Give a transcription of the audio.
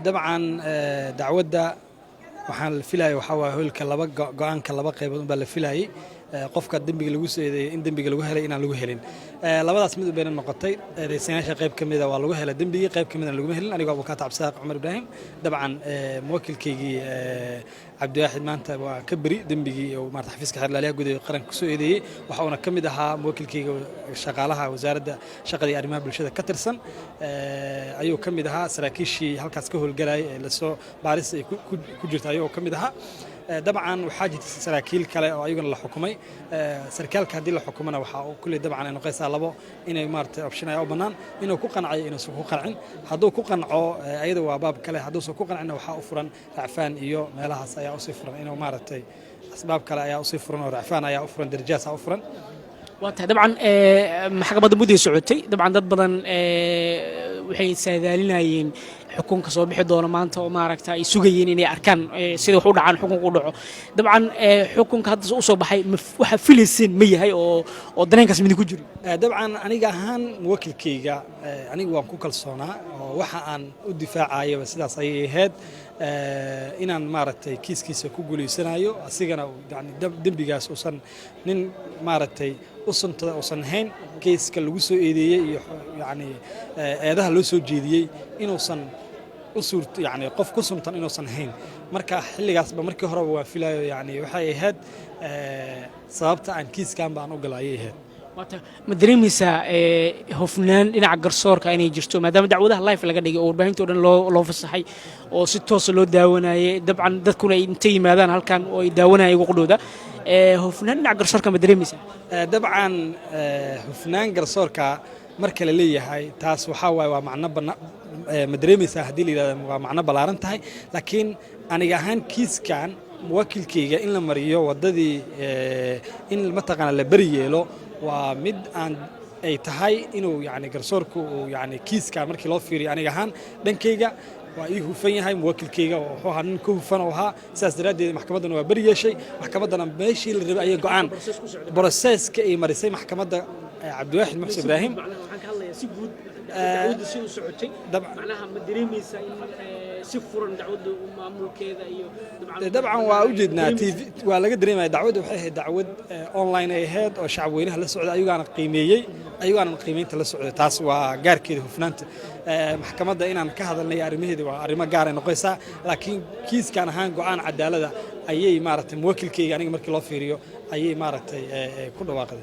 dabcan dacwadda waxaan la filayay waxa waa hoolka laba go'aanka laba qaybood baa la filayay qofka dambiga lagu soo eedeeyay in dambiga lagu helay inaan lagu helin labadaas mid bayna noqotay eedeysanayaasha qayb kamid ah waa lagu helay dambiga qayb kamid ah lagu helin aniga abukaat Cabdisaaq Cumar Ibraahim dabcan muwakkilkaygii Cabdiwaaxid maanta waa ka bari dambigii oo maarta xafiiska xirlaaliyaha guud ee qaranka ku soo eedeeyay waxa uu kamid ahaa muwakkilkayga shaqaalaha wasaaradda shaqada iyo arrimaha bulshada ka tirsan ayuu kamid ahaa saraakiishii halkaas ka howlgalay la soo baaris ay ku jirta ayuu kamid ahaa dabcan waxaa jirta saraakiil kale oo ayaguna la xukumay sarkaalka hadii la xukumana waxa uu kulli dabcan ay noqonaysaa labo inay maartay option ay u banaan inuu ku qancay inuu ku qancin haduu ku qanco ayada waa baab kale haduu soo ku qancina waxa u furan racfaan iyo meelahaas ayaa u sii furan inuu maartay asbaab kale ayaa u sii furan oo racfaan ayaa u furan darajaas u furan waata dabcan maxkamadda muddo socotay dabcan dad badan waxay saadaalinayeen xukunka soo bixi doona maanta oo maaragta ay sugayeen inay arkaan sida wax u dhacaan xukunku u dhaco dabcan xukunka hadda u soo baxay waxa filaysan ma yahay oo dareenkaas mid ku jiro dabcan aniga ahaan muwakkilkayga aniga waan ku kalsoonaa oo waxa aan u difaacayo sidaas ay ahayd inaan maaragtay kiiskiisa ku guuleysanayo asigana yani dambigaas uusan nin maaragtay usan hayn kiiska lagu soo eedeeyay iyo yani eedaha loo soo jeediyay inuusan usurto yani qof ku suntan inuusan hayn marka xilligaasba markii hore waa filayo yani waxay ahayd sababta aan kiiskan baan u galayay ahayd ma dareemaysaa hofnaan dhinaca garsoorka inay jirto maadaama dacwadaha live laga dhigay oo warbaahinta oo dhan loo fasaxay oo si toos loo daawanayay dabcan dadkuna ay inta yimaadaan halkan oo ay daawanayay ugu qudhooda hofnaan dhinaca garsoorka ma dareemaysaa dabcan hofnaan garsoorka marka la leeyahay taas waxa waay waa macno ma dareemaysaa haddii la yidhahdo waa macno ballaaran tahay laakiin aniga ahaan kiiskan muwakkilkayga in la mariyo waddadii in mataqaana la bari yeelo waa mid aan ay tahay inuu yani garsoorku uu yani kiiska markii loo fiiriyo aniga ahaan dhankayga waa ii hufan yahay muwakkilkayga oo wuxuu ahaa nin ka hufan oo ahaa sidaas daraaddeed maxkamaddana waa bari yeeshay maxkamaddana meeshii la rabay ayay go'aan broseska ay marisay maxkamadda Cabdiwaaxid Muxsin Ibraahim si guud dacwadda si u socotay macnaha ma dareemaysaa in si furan dacwadda maamulkeeda iyo dabcan waa u jeednaa TV waa laga dareemaya dacwadda waxay ahayd dacwad online ay ahayd oo shacab weynaha la socday ayagaana qiimeynta la socday taas waa gaarkeeda hufnaanta maxkamadda inaan ka hadalnay arrimaheeda waa arrimo gaar ah noqonaysaa laakiin kiiskan ahaan go'aan cadaalada ayay maaragtay muwakkilkayga aniga markii loo fiiriyo ayay maaragtay ku dhawaaqday